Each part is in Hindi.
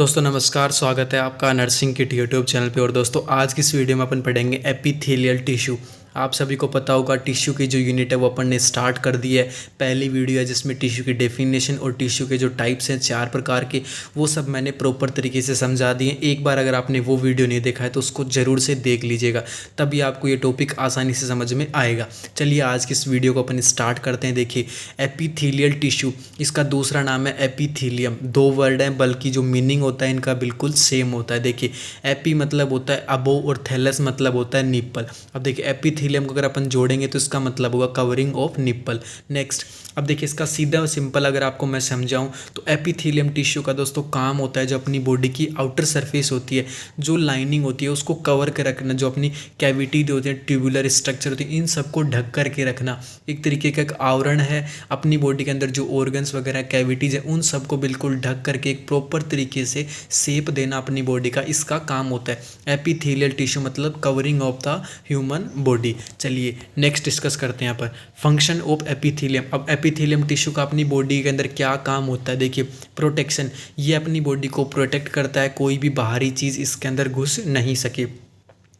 दोस्तों नमस्कार, स्वागत है आपका नर्सिंग किट यूट्यूब चैनल पे। और दोस्तों आज की इस वीडियो में अपन पढ़ेंगे एपिथेलियल टिश्यू। आप सभी को पता होगा टिश्यू की जो यूनिट है वो अपन ने स्टार्ट कर दी है। पहली वीडियो है जिसमें टिश्यू की डेफिनेशन और टिश्यू के जो टाइप्स हैं 4 प्रकार के, वो सब मैंने प्रॉपर तरीके से समझा दिए। एक बार अगर आपने वो वीडियो नहीं देखा है तो उसको ज़रूर से देख लीजिएगा, तभी आपको ये टॉपिक आसानी से समझ में आएगा। चलिए आज की इस वीडियो को अपन स्टार्ट करते हैं। देखिए एपिथेलियल टिश्यू, इसका दूसरा नाम है एपिथेलियम। 2 वर्ड हैं, बल्कि जो मीनिंग होता है इनका बिल्कुल सेम होता है। देखिए एपी मतलब होता है अबोव और थैलस मतलब होता है निप्पल। अब देखिए एपिथेलियम को अगर अपन जोड़ेंगे तो इसका मतलब होगा कवरिंग ऑफ निप्पल। नेक्स्ट, अब देखिए इसका सीधा और सिंपल अगर आपको मैं समझाऊं तो एपिथेलियम टिश्यू का दोस्तों काम होता है जो अपनी बॉडी की आउटर सरफेस होती है, जो लाइनिंग होती है उसको कवर कर रखना, जो अपनी कैविटी होती है, ट्यूबुलर स्ट्रक्चर होती है, इन सबको ढक करके रखना। एक तरीके का एक आवरण है अपनी बॉडी के अंदर, जो ऑर्गन्स वगैरह कैविटीज है उन सबको बिल्कुल ढक करके एक प्रॉपर तरीके से शेप देना अपनी बॉडी का, इसका काम होता है एपिथेलियल टिश्यू मतलब covering of the human body. चलिए नेक्स्ट डिस्कस करते हैं यहाँ पर फंक्शन ऑफ एपिथेलियम। अब एपिथेलियम टिश्यू का अपनी बॉडी के अंदर क्या काम होता है? देखिए प्रोटेक्शन, ये अपनी बॉडी को प्रोटेक्ट करता है, कोई भी बाहरी चीज़ इसके अंदर घुस नहीं सके।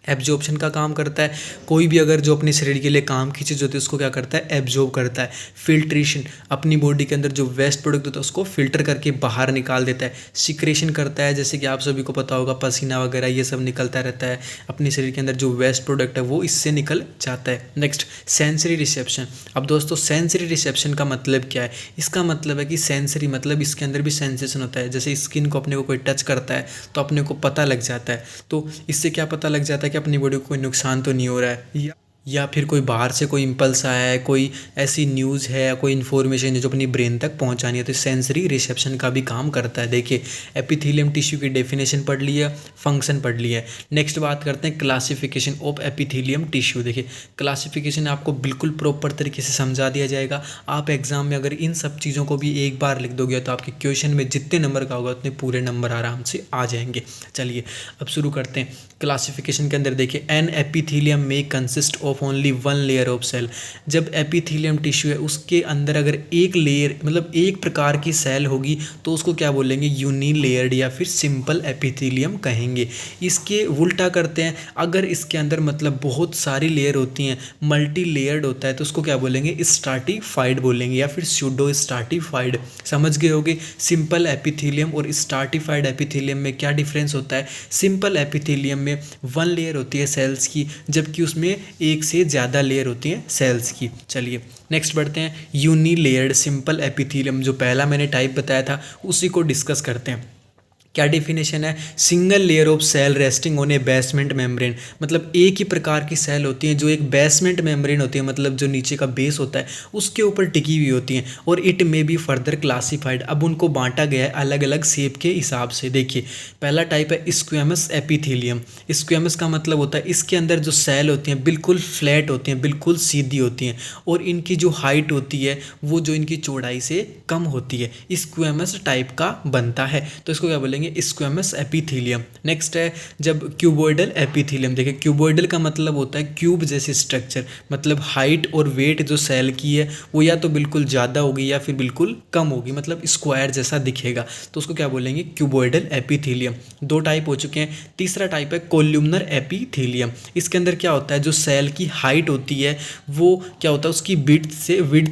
एब्जॉर्प्शन का काम करता है, कोई भी अगर जो अपने शरीर के लिए काम की चीज़ होती है उसको क्या करता है? एब्जॉर्ब करता है। फिल्ट्रेशन, अपनी बॉडी के अंदर जो वेस्ट प्रोडक्ट होता है उसको फिल्टर करके बाहर निकाल देता है। सिक्रेशन करता है, जैसे कि आप सभी को पता होगा पसीना वगैरह ये सब निकलता रहता है, अपने शरीर के अंदर जो वेस्ट प्रोडक्ट है वो इससे निकल जाता है। Next sensory reception. अब दोस्तों सेंसरी रिसेप्शन का मतलब क्या है? इसका मतलब है कि सेंसरी मतलब इसके अंदर भी सेंसेशन होता है। जैसे स्किन को अपने को कोई टच करता है तो अपने को पता लग जाता है, तो इससे क्या पता लग जाता है कि अपनी बॉडी को कोई नुकसान तो नहीं हो रहा है, या फिर कोई बाहर से कोई इंपल्स आया है, कोई ऐसी न्यूज़ है या कोई इन्फॉर्मेशन है जो अपनी ब्रेन तक पहुंचानी है, तो सेंसरी रिसेप्शन का भी काम करता है। देखिए एपिथेलियम टिश्यू की डेफिनेशन पढ़ लिया, फंक्शन पढ़ लिया। नेक्स्ट बात करते हैं क्लासिफिकेशन ऑफ एपिथेलियम टिश्यू। देखिए क्लासिफिकेशन आपको बिल्कुल प्रॉपर तरीके से समझा दिया जाएगा। आप एग्जाम में अगर इन सब चीज़ों को भी एक बार लिख दोगे तो आपके क्वेश्चन में जितने नंबर का होगा उतने पूरे नंबर आराम से आ जाएंगे। चलिए अब शुरू करते हैं। क्लासिफिकेशन के अंदर देखिए एन एपिथेलियम में consist of only 1 layer of cell. जब एपिथेलियम टिश्यू है उसके अंदर अगर एक लेयर मतलब एक प्रकार की सेल होगी तो उसको क्या बोलेंगे? यूनी लेयर्ड या फिर सिंपल एपिथेलियम कहेंगे। इसके उल्टा करते हैं, अगर इसके अंदर मतलब बहुत सारी लेयर होती हैं, मल्टी लेयर्ड होता है, तो उसको क्या बोलेंगे? स्ट्राटिफाइड बोलेंगे या फिर स्यूडो स्ट्राटिफाइड। समझ गए होगे सिंपल एपिथेलियम और स्ट्राटिफाइड एपिथेलियम में क्या डिफरेंस होता है? सिंपल एपिथेलियम में 1 लेयर होती है सेल्स की, जबकि उसमें एक से ज़्यादा लेयर होती हैं सेल्स की। चलिए नेक्स्ट बढ़ते हैं यूनी लेयर्ड सिंपल एपिथेलियम, जो पहला मैंने टाइप बताया था उसी को डिस्कस करते हैं। क्या डेफिनेशन है? Single layer of cell resting on a basement membrane, मतलब एक ही प्रकार की सेल होती हैं जो एक बेसमेंट मेम्ब्रेन होती है, मतलब जो नीचे का बेस होता है उसके ऊपर टिकी हुई होती हैं, और इट में बी फर्दर क्लासिफाइड। अब उनको बांटा गया है अलग अलग शेप के हिसाब से। देखिए पहला टाइप है स्क्वेमस एपिथेलियम। स्क्वेमस का मतलब होता है इसके अंदर जो सेल होती हैं बिल्कुल फ्लैट होती हैं, बिल्कुल सीधी होती हैं, और इनकी जो हाइट होती है वो जो इनकी चौड़ाई से कम होती है, स्क्वेमस टाइप का बनता है, तो इसको क्या बोलेंगे? Squamous epithelium. नेक्स्ट है जब क्यूबॉइडल एपिथेलियम। देखिए क्यूबॉइडल का मतलब होता है क्यूब जैसी स्ट्रक्चर, मतलब हाइट और वेट जो सेल की है वो या तो बिल्कुल ज़्यादा होगी या फिर बिल्कुल कम होगी, मतलब स्क्वायर जैसा दिखेगा, तो उसको क्या बोलेंगे? Cuboidal epithelium. 2 टाइप हो चुके हैं। तीसरा टाइप है कोल्यूमनर एपिथेलियम। इसके अंदर क्या होता है? जो सेल की हाइट होती है वो क्या होता है? उसकी विड्थ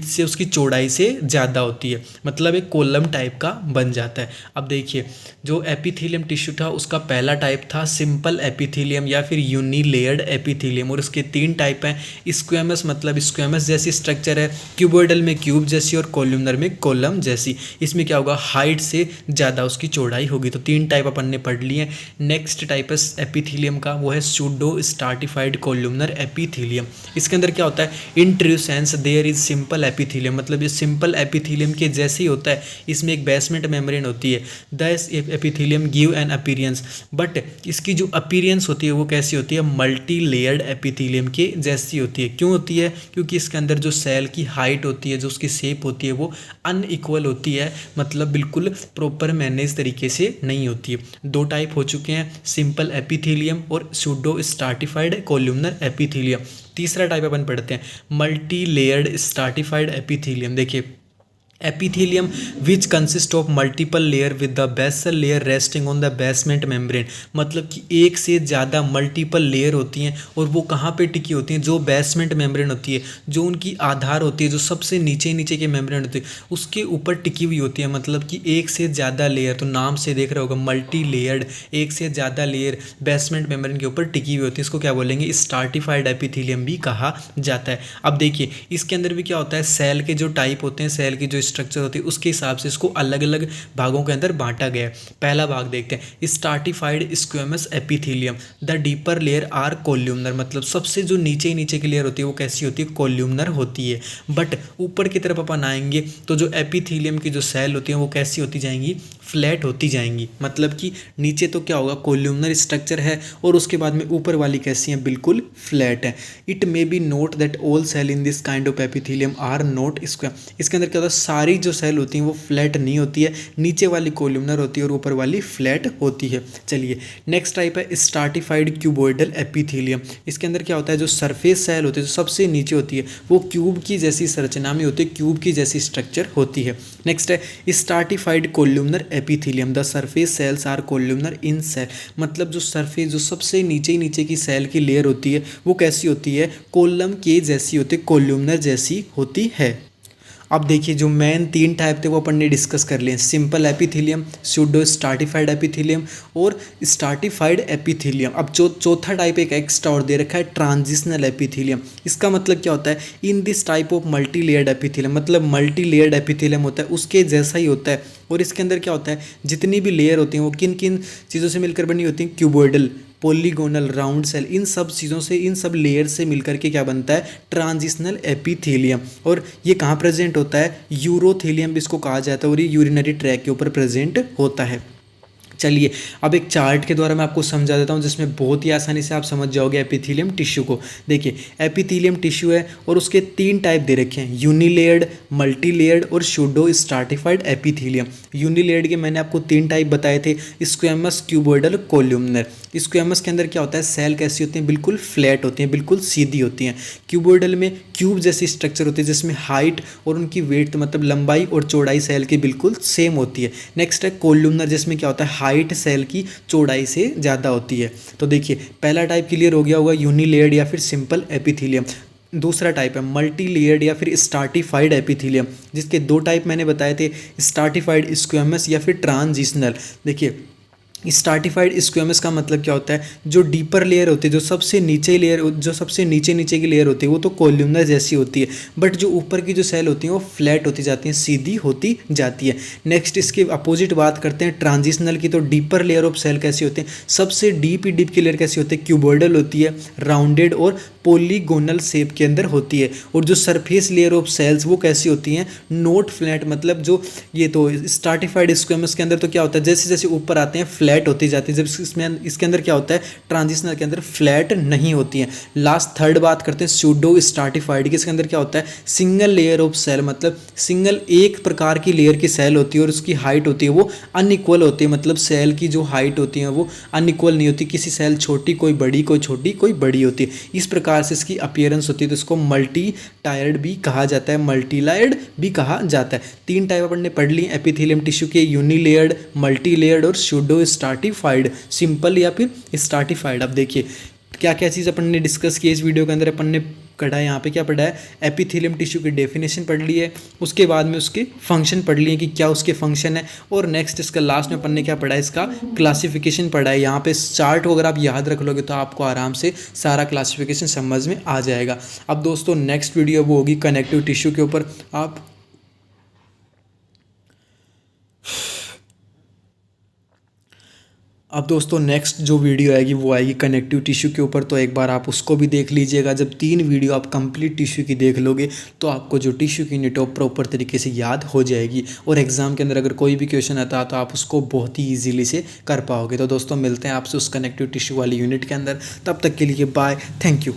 से उसकी चौड़ाई से ज़्यादा होती है, मतलब एक कॉलम टाइप का बन जाता है। अब देखिए जो एपिथेलियम टिश्यू था उसका पहला टाइप था सिंपल एपिथेलियम या फिर यूनी लेयर्ड एपिथेलियम, और उसके 3 टाइप हैं। स्क्वेमस मतलब स्क्वेमस जैसी स्ट्रक्चर है, क्यूबॉइडल में क्यूब जैसी, और कोल्यूमनर में कॉलम जैसी। इसमें क्या होगा? हाइट से ज़्यादा उसकी चौड़ाई होगी। तो 3 टाइप अपन ने पढ़ लिए। नेक्स्ट टाइप है एपिथेलियम का, वो है सूडो स्ट्राटिफाइड कोल्यूमनर एपिथेलियम। इसके अंदर क्या होता है? In true sense there is simple epithelium, मतलब ये सिंपल एपिथेलियम के जैसे ही होता है। इसमें एक बेसमेंट मेम्ब्रेन होती है, दस epithelium give an appearance, but इसकी जो अपीरियंस होती है वो कैसी होती है? मल्टी लेयर्ड एपिथेलियम के जैसी होती है। क्यों होती है? क्योंकि इसके अंदर जो सेल की हाइट होती है, जो उसकी शेप होती है वो अनइक्वल होती है, मतलब बिल्कुल प्रॉपर मैनेज तरीके से नहीं होती है। 2 टाइप हो चुके हैं, सिंपल एपिथेलियम और सूडो स्ट्राटिफाइड कोल्यूमनर एपिथेलियम। तीसरा टाइप अपन पढ़ते हैं मल्टी लेयर्ड स्ट्राटिफाइड एपिथेलियम। देखिए epithelium which consist of multiple layer with the basal layer resting on the basement membrane, मतलब कि एक से ज़्यादा मल्टीपल लेयर होती हैं और वो कहाँ पे टिकी होती हैं, जो बेसमेंट मेम्ब्रेन होती है, जो उनकी आधार होती है, जो सबसे नीचे नीचे के मेम्ब्रेन होती है उसके ऊपर टिकी हुई होती है। मतलब कि एक से ज़्यादा लेयर, तो नाम से देख रहे होगा मल्टी लेयर्ड, एक से ज़्यादा लेयर बेसमेंट मेम्ब्रेन के ऊपर टिकी हुई होती है। इसको क्या बोलेंगे, स्ट्राटिफाइड एपिथेलियम भी कहा जाता है। अब देखिए इसके अंदर भी क्या होता है, सेल के जो टाइप होते हैं, सेल की जो स्ट्रक्चर होती है उसके हिसाब से इसको अलग अलग भागों के अंदर बांटा गया है। पहला भाग देखते हैं, stratified squamous epithelium, the deeper layer are columnar, मतलब सबसे जो नीचे नीचे की लेयर होती है वो कैसी होती है, कोल्यूमनर होती है। बट ऊपर की तरफ अपन आएंगे तो जो एपिथेलियम की जो सेल होती है वो कैसी होती जाएंगी, फ्लैट होती जाएंगी। मतलब कि नीचे तो क्या होगा, कोल्यूमनर स्ट्रक्चर है और उसके बाद में ऊपर वाली कैसी है, बिल्कुल फ्लैट है। It may be noted that all cell in this kind of epithelium are not square, इसके अंदर क्या होता है, सारी जो सेल होती हैं वो फ्लैट नहीं होती है, नीचे वाली कोल्यूमनर होती है और ऊपर वाली फ्लैट होती है। चलिए नेक्स्ट टाइप है स्ट्राटिफाइड क्यूबोइडल एपिथेलियम। इसके अंदर क्या होता है, जो सरफेस सेल होती है जो सबसे नीचे होती है वो क्यूब की जैसी संरचना में होती है, क्यूब की जैसी स्ट्रक्चर होती है। नेक्स्ट है stratified columnar epithelium, the surface cells are columnar in cell, मतलब जो सरफेस जो सबसे नीचे नीचे की सेल की लेयर होती है वो कैसी होती है, कोलम के जैसी होती है, कोल्यूमनर जैसी होती है। अब देखिए जो मेन तीन टाइप थे वो अपन ने डिस्कस कर लिए, simple epithelium, pseudo stratified epithelium और स्ट्राटिफाइड एपिथेलियम। अब चौथा टाइप एक एक्स्ट्रा और दे रखा है, ट्रांजिशनल एपिथेलियम। इसका मतलब क्या होता है, in this type of multi layered epithelium, मतलब मल्टी लेयर्ड एपिथेलियम होता है उसके जैसा ही होता है। और इसके अंदर क्या होता है, जितनी भी लेयर होती हैं वो किन किन चीज़ों से मिलकर बनी होती हैं, क्यूबोइडल, पॉलीगोनल, राउंड सेल, इन सब चीज़ों से, इन सब लेयर से मिलकर के क्या बनता है, ट्रांजिशनल एपिथेलियम। और ये कहाँ प्रेजेंट होता है, यूरोथेलियम भी इसको कहा जाता है और ये यूरिनरी ट्रैक के ऊपर प्रेजेंट होता है। चलिए अब एक चार्ट के द्वारा मैं आपको समझा देता हूँ जिसमें बहुत ही आसानी से आप समझ जाओगे एपिथेलियम टिश्यू को। देखिए एपिथेलियम टिश्यू है और उसके तीन टाइप दे रखे हैं, यूनिलेयर्ड, मल्टी लेयर्ड और सूडो स्ट्राटिफाइड एपिथेलियम। यूनिलेयर्ड के मैंने आपको तीन टाइप बताए थे, स्क्वेमस, क्यूबोइडल, कोल्यूमनर। स्क्वेमस के अंदर क्या होता है, सेल कैसी होती हैं, बिल्कुल फ्लैट होती हैं, बिल्कुल सीधी होती हैं। क्यूबोइडल में क्यूब जैसी स्ट्रक्चर होती है जिसमें हाइट और उनकी वेट मतलब लंबाई और चौड़ाई सेल की बिल्कुल सेम होती है। नेक्स्ट है कोल्यूमनर, जिसमें क्या होता है, हाइट सेल की चौड़ाई से ज़्यादा होती है। तो देखिए पहला टाइप क्लियर हो गया होगा, यूनिलेयर्ड या फिर सिंपल एपिथेलियम। दूसरा टाइप है मल्टी लेयर्ड या फिर स्ट्राटिफाइड एपिथेलियम, जिसके दो टाइप मैंने बताए थे, स्ट्राटिफाइड स्क्वेमस या फिर ट्रांजिशनल। देखिए स्ट्राटिफाइड स्क्वेमस का मतलब क्या होता है, जो डीपर लेयर होती है, जो सबसे नीचे लेयर, जो सबसे नीचे नीचे की लेयर होती है वो तो कोल्यूमनर जैसी होती है, बट जो ऊपर की जो सेल होती हैं वो फ्लैट होती जाती हैं, सीधी होती जाती है। नेक्स्ट इसके अपोजिट बात करते हैं ट्रांजिशनल की, तो डीपर लेयर ऑफ सेल कैसी होती है, सबसे डीप की लेयर कैसी होती है, क्यूबोइडल होती है, राउंडेड और पॉलीगोनल शेप के अंदर होती है। और जो सरफेस लेयर ऑफ सेल्स वो कैसी होती हैं, नॉट फ्लैट, मतलब जो ये तो स्ट्राटिफाइड स्क्वेमस के अंदर तो क्या होता है, जैसे जैसे ऊपर आते हैं फ्लैट होती जाती है, जब इसके अंदर क्या होता है, ट्रांजिशनल के अंदर फ्लैट नहीं होती है। लास्ट थर्ड बात करते हैं सूडो स्ट्राटिफाइड की, इसके अंदर क्या होता है, सिंगल लेयर ऑफ सेल, मतलब सिंगल एक प्रकार की लेयर की सेल होती है और उसकी हाइट होती है वो अनइक्वल होती है, मतलब सेल की जो हाइट होती है वो अनइक्वल नहीं होती, किसी सेल छोटी कोई बड़ी, कोई छोटी कोई बड़ी होती है। इस प्रकार से इसकी अपीयरेंस होती है, तो इसको मल्टी टायर्ड भी कहा जाता है, मल्टी लायर्ड भी कहा जाता है। तीन टाइप अपन ने पढ़ ली एपिथेलियम टिश्यू के, यूनिलेयर्ड, मल्टी लेयर्ड और सूडो स्ट्राटिफाइड, सिंपल या फिर स्ट्राटिफाइड। अब देखिए क्या क्या चीज़ अपन ने डिस्कस की इस वीडियो के अंदर, अपन ने पढ़ा है, यहाँ पे क्या पढ़ा है, एपिथेलियम टिश्यू की डेफिनेशन पढ़ ली है, उसके बाद में उसके फंक्शन पढ़ लिए कि क्या उसके फंक्शन है, और नेक्स्ट इसका लास्ट में अपन ने क्या पढ़ा है, इसका क्लासिफिकेशन पढ़ा है। यहाँ पे चार्ट को अगर आप याद रख लोगे तो आपको आराम से सारा क्लासिफिकेशन समझ में आ जाएगा। अब दोस्तों नेक्स्ट वीडियो वो होगी कनेक्टिव टिश्यू के ऊपर। अब दोस्तों नेक्स्ट जो वीडियो आएगी वो आएगी कनेक्टिव टिश्यू के ऊपर, तो एक बार आप उसको भी देख लीजिएगा। जब तीन वीडियो आप कंप्लीट टिश्यू की देख लोगे तो आपको जो टिश्यू की यूनिट है प्रॉपर तरीके से याद हो जाएगी, और एग्जाम के अंदर अगर कोई भी क्वेश्चन आता है तो आप उसको बहुत ही ईजिली से कर पाओगे। तो दोस्तों मिलते हैं आपसे उस कनेक्टिव टिश्यू वाली यूनिट के अंदर, तब तक के लिए बाय, थैंक यू।